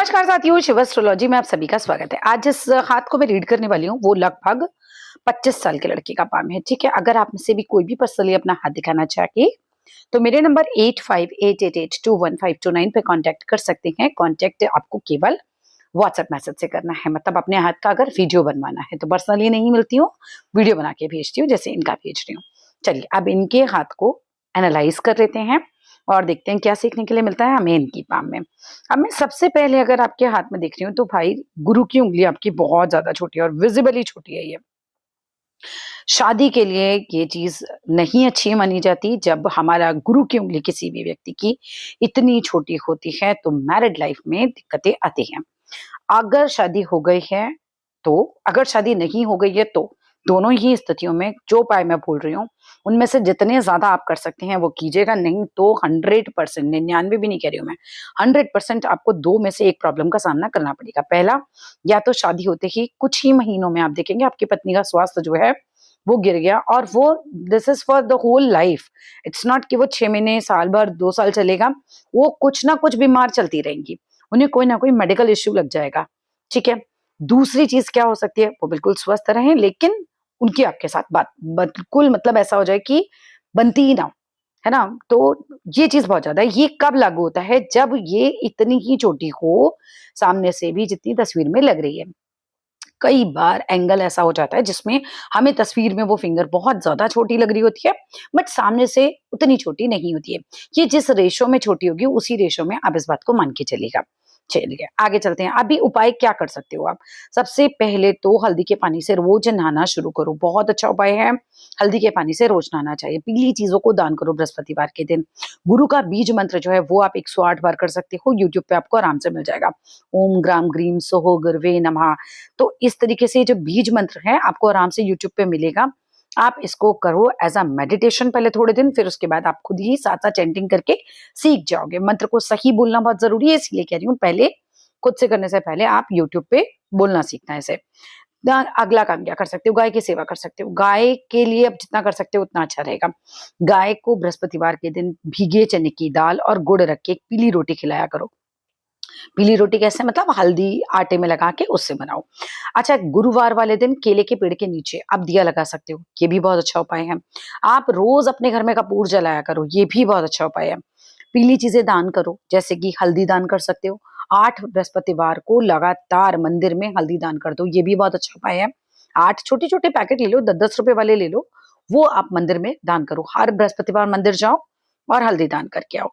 नमस्कार साथियों, शिव एस्ट्रोलॉजी में आप सभी का स्वागत है। आज जिस हाथ को मैं रीड करने वाली हूँ वो लगभग 25 साल के लड़के का पाम है। ठीक है, अगर आप में से भी कोई भी पर्सनली अपना हाथ दिखाना चाहे तो मेरे नंबर 8588821529 पे कांटेक्ट कर सकते हैं। कांटेक्ट आपको केवल व्हाट्सएप मैसेज से करना है, मतलब अपने हाथ का अगर वीडियो बनवाना है तो पर्सनली नहीं मिलती हूँ, वीडियो बना के भेजती हूँ जैसे इनका भेज रही हूँ। चलिए अब इनके हाथ को एनालाइज कर लेते हैं और देखते हैं क्या सीखने के लिए मिलता है हमें इनकी पाम में। अब मैं सबसे पहले अगर आपके हाथ में देख रही हूँ तो भाई गुरु की उंगली आपकी बहुत ज्यादा छोटी है और विजिबली छोटी है। ये शादी के लिए ये चीज नहीं अच्छी मानी जाती। जब हमारा गुरु की उंगली किसी भी व्यक्ति की इतनी छोटी होती है तो मैरिड लाइफ में दिक्कतें आती हैं। अगर शादी हो गई है तो, अगर शादी नहीं हो गई है तो दोनों ही स्थितियों में जो उपाय मैं बोल रही हूँ उनमें से जितने ज्यादा आप कर सकते हैं वो कीजिएगा, नहीं तो 100%, 99 भी नहीं कह रही हूँ मैं, 100% आपको दो में से एक प्रॉब्लम का सामना करना पड़ेगा। पहला, या तो शादी होते ही कुछ ही महीनों में आप देखेंगे आपकी पत्नी का स्वास्थ्य जो है वो गिर गया, और वो this is for the whole life. It's not कि वो 6 महीने, साल भर, 2 साल चलेगा, वो कुछ ना कुछ बीमार चलती रहेंगी, उन्हें कोई ना कोई मेडिकल इश्यू लग जाएगा। ठीक है, दूसरी चीज क्या हो सकती है, वो बिल्कुल स्वस्थ रहें लेकिन उनकी आपके साथ बात बिल्कुल मतलब ऐसा हो जाए कि बनती ही ना हो, है ना। तो ये चीज बहुत ज्यादा है। ये कब लागू होता है, जब ये इतनी ही छोटी हो सामने से भी जितनी तस्वीर में लग रही है। कई बार एंगल ऐसा हो जाता है जिसमें हमें तस्वीर में वो फिंगर बहुत ज्यादा छोटी लग रही होती है बट सामने से उतनी छोटी नहीं होती है। ये जिस रेशो में छोटी होगी उसी रेशो में आप इस बात को मान के चलिएगा। चलिए आगे चलते हैं। अभी उपाय क्या कर सकते हो आप। सबसे पहले तो हल्दी के पानी से रोज नहाना शुरू करो, बहुत अच्छा उपाय है। हल्दी के पानी से रोज नहाना चाहिए। पीली चीजों को दान करो बृहस्पतिवार के दिन। गुरु का बीज मंत्र जो है वो आप 108 बार कर सकते हो, यूट्यूब पे आपको आराम से मिल जाएगा। ओम ग्राम ग्रीम सोहो गुरवे नमः। तो इस तरीके से जो बीज मंत्र है आपको आराम से यूट्यूब पे मिलेगा। आप इसको करो एज अ मेडिटेशन पहले थोड़े दिन, फिर उसके बाद आप खुद ही साथ साथ चैंटिंग करके सीख जाओगे। मंत्र को सही बोलना बहुत जरूरी है, इसलिए कह रही हूँ पहले खुद से करने से पहले आप यूट्यूब पे बोलना सीखना है इसे। अगला काम क्या कर सकते हो, गाय की सेवा कर सकते हो। गाय के लिए अब जितना कर सकते हो उतना अच्छा रहेगा। गाय को बृहस्पतिवार के दिन भीगे चने की दाल और गुड़ रख के एक पीली रोटी खिलाया करो। पीली रोटी कैसे, मतलब हल्दी आटे में लगा के उससे बनाओ। अच्छा, गुरुवार वाले दिन केले के पेड़ के नीचे आप दिया लगा सकते हो, ये भी बहुत अच्छा उपाय है। आप रोज अपने घर में कपूर जलाया करो, ये भी बहुत अच्छा उपाय है। पीली चीजें दान करो, जैसे कि हल्दी दान कर सकते हो। 8 बृहस्पतिवार को लगातार मंदिर में हल्दी दान कर दो, ये भी बहुत अच्छा उपाय है। 8 छोटे छोटे पैकेट ले लो, 10-10 रुपए वाले ले लो, वो आप मंदिर में दान करो। हर बृहस्पतिवार मंदिर जाओ और हल्दी दान करके आओ।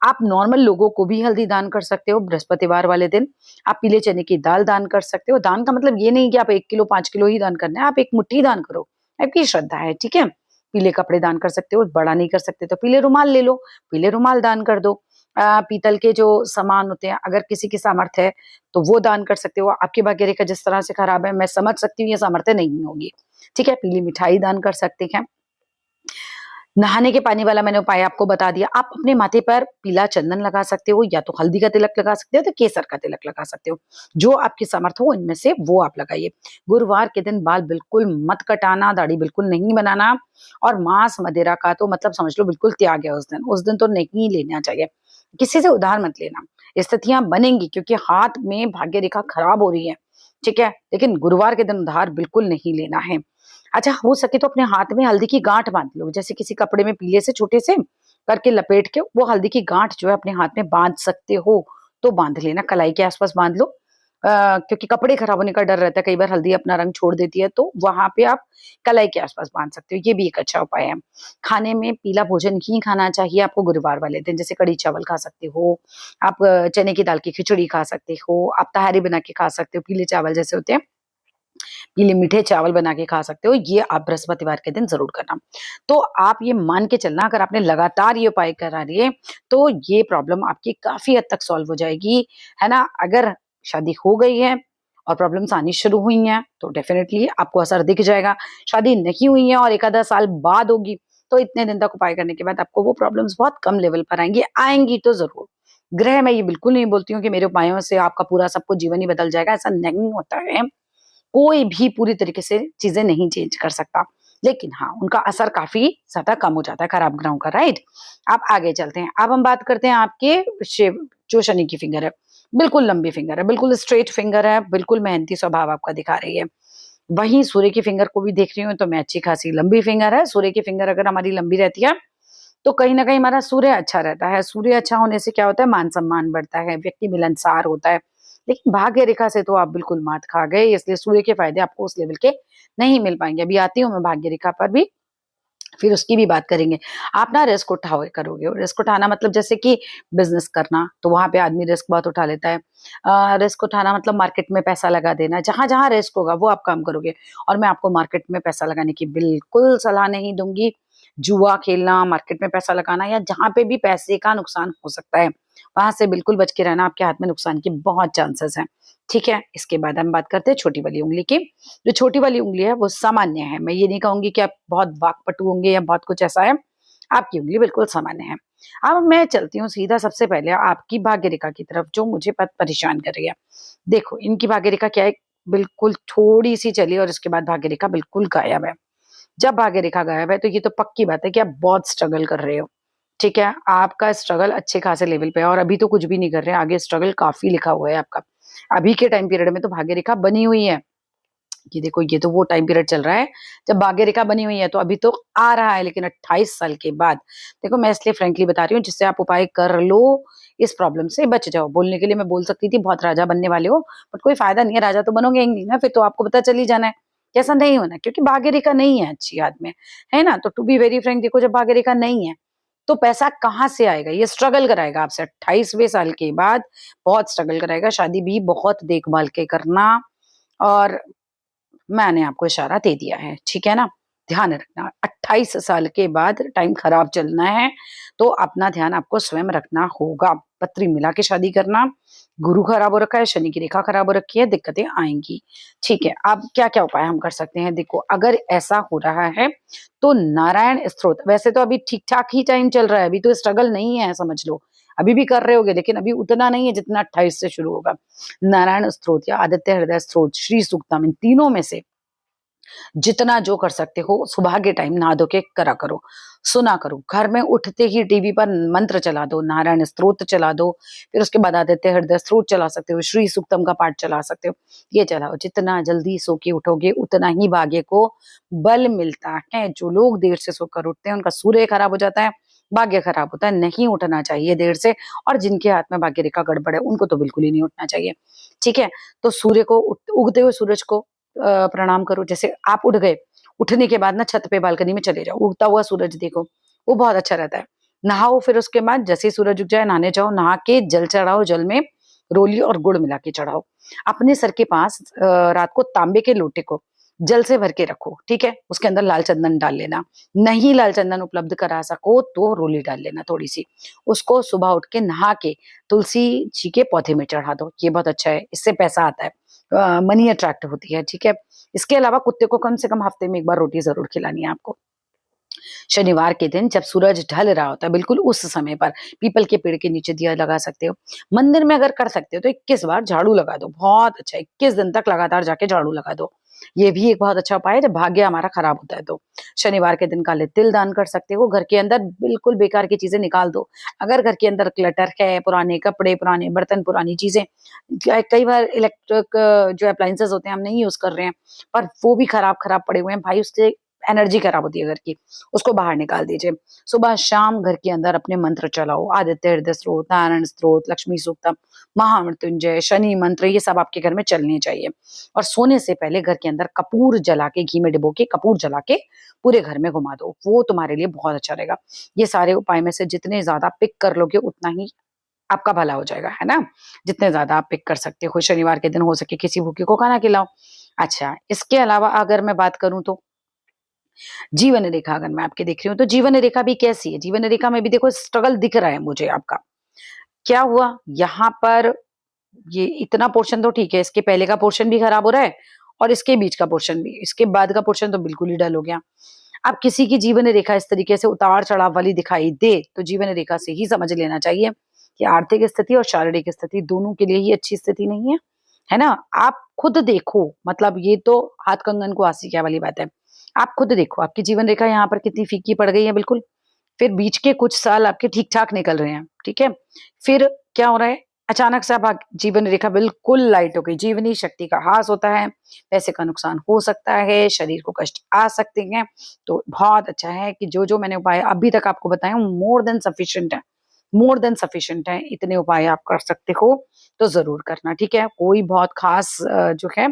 आप नॉर्मल लोगों को भी हल्दी दान कर सकते हो बृहस्पतिवार वाले दिन। आप पीले चने की दाल दान कर सकते हो। दान का मतलब ये नहीं कि आप 1 किलो 5 किलो ही दान करना है, आप एक मुट्ठी दान करो, आपकी श्रद्धा है। ठीक है, पीले कपड़े दान कर सकते हो, बड़ा नहीं कर सकते तो पीले रुमाल ले लो, पीले रुमाल दान कर दो। पीतल के जो सामान होते हैं अगर किसी की सामर्थ्य है तो वो दान कर सकते हो। आपकी भाग्य रेखा जिस तरह से खराब है मैं समझ सकती हूँ, ये सामर्थ्य नहीं होगी। ठीक है, पीली मिठाई दान कर सकते हैं। नहाने के पानी वाला मैंने उपाय आपको बता दिया। आप अपने माथे पर पीला चंदन लगा सकते हो, या तो हल्दी का तिलक लगा सकते हो तो केसर का तिलक लगा सकते हो, जो आपकी सामर्थ्य हो इनमें से वो आप लगाइए। गुरुवार के दिन बाल बिल्कुल मत कटाना, दाढ़ी बिल्कुल नहीं बनाना, और मांस मदिरा का तो मतलब समझ लो बिल्कुल त्याग है उस दिन तो नहीं लेना चाहिए। किसी से उधार मत लेना। स्थितियां बनेंगी क्योंकि हाथ में भाग्य रेखा खराब हो रही है। ठीक है, लेकिन गुरुवार के दिन उधार बिल्कुल नहीं लेना है। अच्छा, हो सके तो अपने हाथ में हल्दी की गांठ बांध लो, जैसे किसी कपड़े में पीले से छोटे से करके लपेट के वो हल्दी की गांठ जो है अपने हाथ में बांध सकते हो तो बांध लेना, कलाई के आसपास बांध लो। क्योंकि कपड़े खराब होने का डर रहता है, कई बार हल्दी अपना रंग छोड़ देती है, तो वहां पे आप कलाई के आसपास बांध सकते हो, ये भी एक अच्छा उपाय है। खाने में पीला भोजन ही खाना चाहिए आपको गुरुवार वाले दिन, जैसे कड़ी चावल खा सकते हो आप, चने की दाल की खिचड़ी खा सकते हो आप, तहारी बना के खा सकते हो, पीले चावल जैसे होते हैं पीले मीठे चावल बना के खा सकते हो, ये आप बृहस्पतिवार के दिन जरूर करना। तो आप ये मान के चलना, अगर आपने लगातार ये उपाय करा लिए तो ये प्रॉब्लम आपकी काफी हद तक सॉल्व हो जाएगी, है ना। अगर शादी हो गई है और प्रॉब्लम्स आनी शुरू हुई हैं तो डेफिनेटली आपको असर दिख जाएगा। शादी नहीं हुई है और एक आधा साल बाद होगी तो इतने दिन तक उपाय करने के बाद आपको वो प्रॉब्लम्स बहुत कम लेवल पर आएंगी, आएंगी तो जरूर। ग्रह मैं ये बिल्कुल नहीं बोलती हूँ कि मेरे उपायों से आपका पूरा सब कुछ जीवन ही बदल जाएगा, ऐसा नहीं होता है। कोई भी पूरी तरीके से चीजें नहीं चेंज कर सकता, लेकिन हाँ उनका असर काफी ज्यादा कम हो जाता है खराब ग्रहों का, राइट। अब आगे चलते हैं। अब हम बात करते हैं आपके शिव जो शनि की फिंगर है बिल्कुल लंबी फिंगर है, बिल्कुल स्ट्रेट फिंगर है, बिल्कुल मेहनती स्वभाव आपका दिखा रही है। वहीं सूर्य की फिंगर को भी देख रही हूँ तो मैं अच्छी खासी लंबी फिंगर है। सूर्य की फिंगर अगर हमारी लंबी रहती है तो कहीं न कहीं हमारा सूर्य अच्छा रहता है। सूर्य अच्छा होने से क्या होता है, मान-सम्मान बढ़ता है, व्यक्ति मिलनसार होता है। लेकिन भाग्य रेखा से तो आप बिल्कुल मात खा गए, इसलिए सूर्य के फ़ायदे आपको उस लेवल के नहीं मिल पाएँगे। अभी आती हूँ मैं भाग्य रेखा पर भी, फिर उसकी भी बात करेंगे। आप ना रिस्क उठाओगे करोगे, और रिस्क उठाना मतलब जैसे कि बिज़नेस करना, तो वहाँ पे आदमी रिस्क बहुत उठा लेता है। रिस्क उठाना मतलब मार्केट में पैसा लगा देना, जहाँ-जहाँ रिस्क होगा वो आप काम करोगे, और मैं आपको मार्केट में पैसा लगाने की बिल्कुल सलाह नहीं दूँगी। जुआ खेलना, मार्केट में पैसा लगाना, या जहाँ पे भी पैसे का नुकसान हो सकता है, वहाँ से बिल्कुल बच के रहना, आपके हाथ में नुकसान के बहुत चांसेस हैं। ठीक है? इसके बाद हम बात करते हैं छोटी वाली उँगली की। जो छोटी वाली उँगली है वो सामान्य है। मैं ये नहीं कहूँगी कि आप बहुत वाक्पटु होंगे या बहुत कुछ ऐसा है। आपकी उँगली बिल्कुल सामान्य है। अब मैं चलती हूँ सीधा सबसे पहले आपकी भाग्य रेखा की तरफ, जो मुझे परेशान कर रही है। देखो, इनकी भाग्य रेखा क्या है, बिल्कुल थोड़ी-सी चली और इसके बाद भाग्य रेखा बिल्कुल गायब है। जब भाग्य रेखा गायब है तो ये तो पक्की बात है कि आप बहुत स्ट्रगल कर रहे हो। ठीक है? आपका स्ट्रगल अच्छे खासे लेवल पे है, और अभी तो कुछ भी नहीं कर रहे हैं, आगे स्ट्रगल काफ़ी लिखा हुआ है आपका। अभी के टाइम पीरियड में तो भाग्य रेखा बनी हुई है। कि देखो, ये तो वो टाइम पीरियड चल रहा है जब भाग्य रेखा बनी हुई है, तो अभी तो आ रहा है, लेकिन 28 साल के बाद। देखो, मैं इसलिए फ्रैंकली बता रही हूँ जिससे आप उपाय कर लो, इस प्रॉब्लम से बच जाओ। बोलने के लिए मैं बोल सकती थी बहुत राजा बनने वाले हो, बट कोई फायदा नहीं है, राजा तो बनोगे ही नहीं ना, फिर तो आपको पता चल ही जाना है कि ऐसा नहीं होना, क्योंकि भाग्य रेखा नहीं है अच्छी हाथ में, है ना? तो टू बी वेरी फ्रैंक, देखो, जब भाग्य रेखा नहीं है तो पैसा कहाँ से आएगा? ये स्ट्रगल कराएगा आपसे 28वें साल के बाद, बहुत स्ट्रगल कराएगा। शादी भी बहुत देखभाल के करना, और मैंने आपको इशारा दे दिया है, ठीक है ना? ध्यान रखना, 28 साल के बाद टाइम खराब चलना है, तो अपना ध्यान आपको स्वयं रखना होगा। पत्री मिला के शादी करना, गुरु खराब हो रखा है, शनि की रेखा खराब हो रखी है, दिक्कतें आएँगी। ठीक है, अब क्या-क्या उपाय हम कर सकते हैं? देखो, अगर ऐसा हो रहा है, तो नारायण स्तोत्र, वैसे तो अभी ठीक-ठाक ही टाइम चल रहा है, अभी तो स्ट्रगल नहीं है, समझ लो। अभी भी कर रहे होगे, लेकिन अभी उतना नहीं है जितना 28 से शुरू होगा। नारायण स्तोत्र या आदित्य हृदय स्तोत्र, श्री सूक्तम, इन तीनों में से जितना जो कर सकते हो सुबह के टाइम नहा धो के करा करो, सुना करो। घर में उठते ही टीवी पर मंत्र चला दो, नारायण स्तोत्र चला दो, फिर उसके बाद आदित्य हृदय स्तोत्र चला सकते हो, श्री सूक्तम का पाठ चला सकते हो। ये चलाओ, जितना जल्दी सो के उठोगे उतना ही भाग्य को बल मिलता है। जो लोग देर से सोकर उठते हैं उनका सूर्य खराब हो जाता है, भाग्य खराब होता है। नहीं उठना चाहिए देर से, और जिनके हाथ में भाग्य रेखा गड़बड़ है उनको तो बिल्कुल ही नहीं उठना चाहिए। ठीक है? तो सूर्य को उगते हुए सूरज को प्रणाम करो। जैसे आप उठ गए, उठने के बाद ना छत पे बालकनी में चले जाओ, उगता हुआ सूरज देखो, वो बहुत अच्छा रहता है। नहाओ, फिर उसके बाद जैसे ही सूरज उग जाए नहाने जाओ, नहा के जल चढ़ाओ, जल में रोली और गुड़ मिला के चढ़ाओ। अपने सर के पास रात को तांबे के लोटे को जल से भर के रखो, ठीक है? उसके अंदर लाल चंदन डाल लेना। नहीं लाल चंदन उपलब्ध करा सको तो रोली डाल लेना थोड़ी-सी। उसको सुबह उठ के नहा के तुलसी जी के पौधे में चढ़ा दो, ये बहुत अच्छा है, इससे पैसा आता है। मनी अट्रैक्ट होती है, ठीक है? इसके अलावा कुत्ते को कम से कम हफ्ते में 1 बार रोटी ज़रूर खिलानी है आपको। शनिवार के दिन जब सूरज ढल रहा होता है, बिल्कुल उस समय पर पीपल के पेड़ के नीचे दिया लगा सकते हो। मंदिर में अगर कर सकते हो तो 21 बार झाड़ू लगा दो, बहुत अच्छा, 21 दिन तक लगातार जाके झाड़ू लगा दो। ये भी एक बहुत अच्छा उपाय है जब भाग्य हमारा खराब होता है तो। शनिवार के दिन काले तिल दान कर सकते हो, घर के अंदर बिल्कुल बेकार की चीज़ें निकाल दो। अगर घर के अंदर क्लटर है, पुराने कपड़े, पुराने बर्तन, पुरानी चीज़ें, कई बार इलेक्ट्रिक जो अप्लायंसेज़ होते हैं हम नहीं यूज़ कर रहे हैं, पर वो भी खराब-खराब पड़े हुए हैं, भाई उससे एनर्जी खराब होती है घर की, उसको बाहर निकाल दीजिए। सुबह-शाम घर के अंदर अपने मंत्र चलाओ, आदित्य हृदय स्तोत्र, नारायण स्तोत्र, लक्ष्मी सूक्तम, महामृत्युंजय, शनि मंत्र, ये सब आपके घर में चलने चाहिए। और सोने से पहले घर के अंदर कपूर जला के, घी में डुबो के कपूर जला के पूरे घर में घुमा दो, वो तुम्हारे लिए बहुत अच्छा रहेगा। ये सारे उपाय में से जितने ज़्यादा पिक कर लोगे उतना ही आपका भला हो जाएगा, है ना? जितने ज़्यादा आप पिक कर सकते हो, शनिवार के दिन हो सके किसी भूखे को खाना खिलाओ। अच्छा, इसके अलावा अगर मैं बात करूँ तो जीवन रेखा अगर मैं आपकी देख रही हूँ, तो जीवन रेखा भी कैसी है? जीवन रेखा में भी देखो स्ट्रगल दिख रहा है मुझे आपका। क्या हुआ? यहाँ पर ये इतना पोर्शन तो ठीक है, इसके पहले का पोर्शन भी खराब हो रहा है और इसके बीच का पोर्शन भी। इसके बाद का पोर्शन तो बिल्कुल ही डल हो गया। अब किसी की जीवन रेखा इस तरीके से उतार-चढ़ाव वाली दिखाई दे, तो जीवन रेखा से ही समझ लेना चाहिए कि आर्थिक स्थिति और शारीरिक स्थिति दोनों के लिए ही अच्छी स्थिति नहीं है। है ना? आप खुद देखो, मतलब ये तो हाथ कंगन को आसिकिया वाली बात है। आप खुद देखो, आपकी जीवन रेखा यहाँ पर कितनी फीकी पड़ गई है बिल्कुल। फिर बीच के कुछ साल आपके ठीक-ठाक निकल रहे हैं, ठीक है? फिर क्या हो रहा है? अचानक से अब जीवन रेखा बिल्कुल लाइट हो गई, जीवनी शक्ति का ह्रास होता है, पैसे का नुकसान हो सकता है, शरीर को कष्ट आ सकते हैं। तो बहुत अच्छा है कि जो मैंने उपाय अभी तक आपको बताए मोर देन सफिशिएंट है, मोर देन सफिशिएंट है। इतने उपाय आप कर सकते हो तो ज़रूर करना, ठीक है? कोई बहुत ख़ास जो है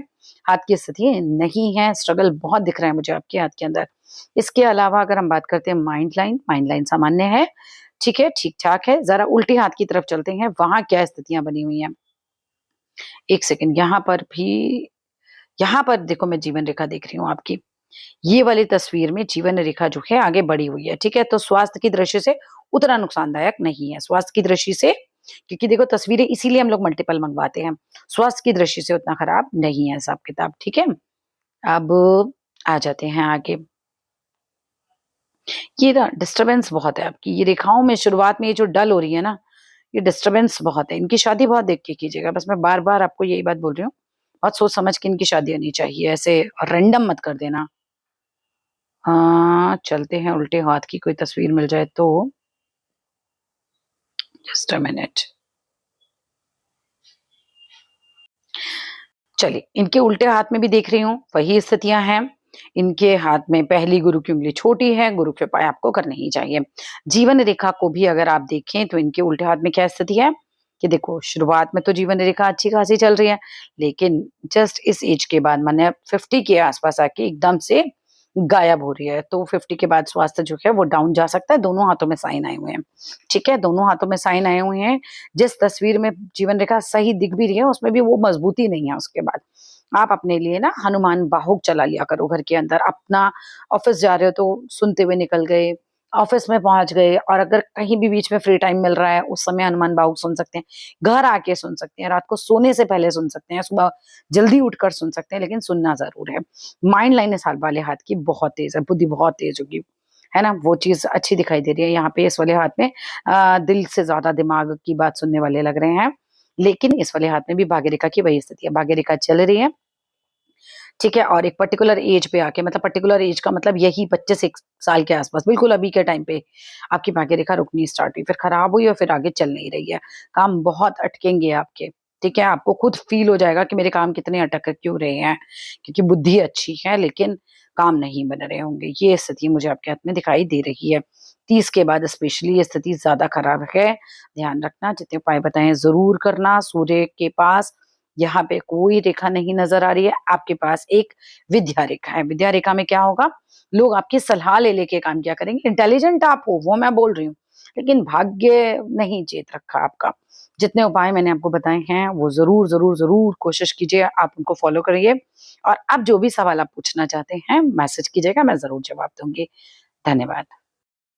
हाथ की स्थिति नहीं है, स्ट्रगल बहुत दिख रहा है मुझे आपके हाथ के अंदर। इसके अलावा अगर हम बात करते हैं माइंड लाइन सामान्य है, ठीक है, ठीक-ठाक है। ज़रा उल्टे हाथ की तरफ चलते हैं, वहाँ क्या स्थितियाँ बनी हुई हैं। 1 सेकंड यहाँ पर देखो मैं जीवन रेखा देख रही हूँ आपकी। ये वाली तस्वीर में जीवन रेखा जो है आगे बढ़ी हुई है, ठीक है? तो स्वास्थ्य की दृष्टि से उतना नुकसानदायक नहीं है। स्वास्थ्य की दृष्टि से क्योंकि देखो तस्वीरें इसीलिए हम लोग मल्टीपल मंगवाते हैं। स्वास्थ्य की दृष्टि से उतना खराब नहीं है हिसाब-किताब, ठीक है? अब आ जाते हैं आगे। ये ना डिस्टर्बेंस बहुत है आपकी, ये रेखाओं में शुरुआत में ये जो डल हो रही है ना, ये डिस्टर्बेंस बहुत है। इनकी शादी बहुत देख के कीजिएगा, बस मैं बार-बार आपको यही बात बोल रही हूँ। बहुत सोच समझ के इनकी शादी होनी चाहिए, ऐसे रैंडम मत कर देना। चलते हैं उल्टे हाथ की कोई तस्वीर मिल जाए तो। Just a minute. चलिए, इनके उल्टे हाथ में भी देख रही हूँ, वही स्थितियाँ हैं। इनके हाथ में पहली गुरु की उँगली छोटी है, गुरु के उपाय आपको करने ही चाहिए। जीवन रेखा को भी अगर आप देखें तो इनके उल्टे हाथ में क्या स्थिति है कि देखो शुरुआत में तो जीवन रेखा अच्छी-खासी चल रही है, लेकिन जस्ट इस एज के बाद माने 50 के आस-पास आके एकदम से गायब हो रही है। तो 50 के बाद स्वास्थ्य जो है वो डाउन जा सकता है, दोनों हाथों में साइन आए हुए हैं। ठीक है? दोनों हाथों में साइन आए हुए हैं। जिस तस्वीर में जीवन रेखा सही दिख भी रही है, उसमें भी वो मजबूती नहीं है उसके बाद। आप अपने लिए ना हनुमान बाहुक चला लिया करो घर के अंदर। अपना ऑफ़िस जा रहे हो तो सुनते हुए निकल गए, ऑफ़िस में पहुँच गए और अगर कहीं भी बीच में फ्री टाइम मिल रहा है, उस समय हनुमान बाहुक सुन सकते हैं। घर आके सुन सकते हैं, रात को सोने से पहले सुन सकते हैं, सुबह जल्दी उठकर सुन सकते हैं, लेकिन सुनना ज़रूर है। माइंड लाइन इस हाथ वाले हाथ की बहुत तेज़ है, बुद्धि बहुत तेज़ होगी। है ना? वो चीज़ अच्छी दिखाई दे रही है। यहाँ पे इस वाले हाथ में दिल से ज़्यादा दिमाग की बात सुनने वाले लग रहे हैं। लेकिन इस वाले हाथ में भी भाग्यरेखा की वही स्थिति है। भाग्यरेखा चल रही है, ठीक है? और एक पर्टिकुलर एज पे आके मतलब पर्टिकुलर एज का मतलब यही 25 एक साल के आस-पास, बिल्कुल अभी के टाइम पे आपकी भाग्यरेखा रुकनी स्टार्ट हुई, फिर खराब हुई और फिर आगे चल नहीं रही है। काम बहुत अटकेंगे आपके, ठीक है? आपको खुद फ़ील हो जाएगा कि मेरे काम कितने अटक क्यों रहे हैं, क्योंकि बुद्धि अच्छी है लेकिन काम नहीं बन रहे होंगे। ये स्थिति मुझे आपके हाथ में दिखाई दे रही है। 30 के बाद स्पेशली ये स्थिति ज़्यादा खराब है। ध्यान रखना, जितने उपाय बताए हैं ज़रूर करना। सूर्य के पास यहाँ पे कोई रेखा नहीं नज़र आ रही है, आपके पास एक विद्या रेखा है। विद्या रेखा में क्या होगा? लोग आपकी सलाह ले लेके काम किया करेंगे। इंटेलिजेंट आप हो, वो मैं बोल रही हूँ, लेकिन भाग्य नहीं जीत रखा आपका। जितने उपाय मैंने आपको बताए हैं, वो ज़रूर, ज़रूर, ज़रूर कोशिश कीजिए, आप उनको फ़ॉलो करिए और अब जो भी सवाल आप पूछना चाहते हैं, मैसेज कीजिएगा, मैं ज़रूर जवाब दूँगी। धन्यवाद।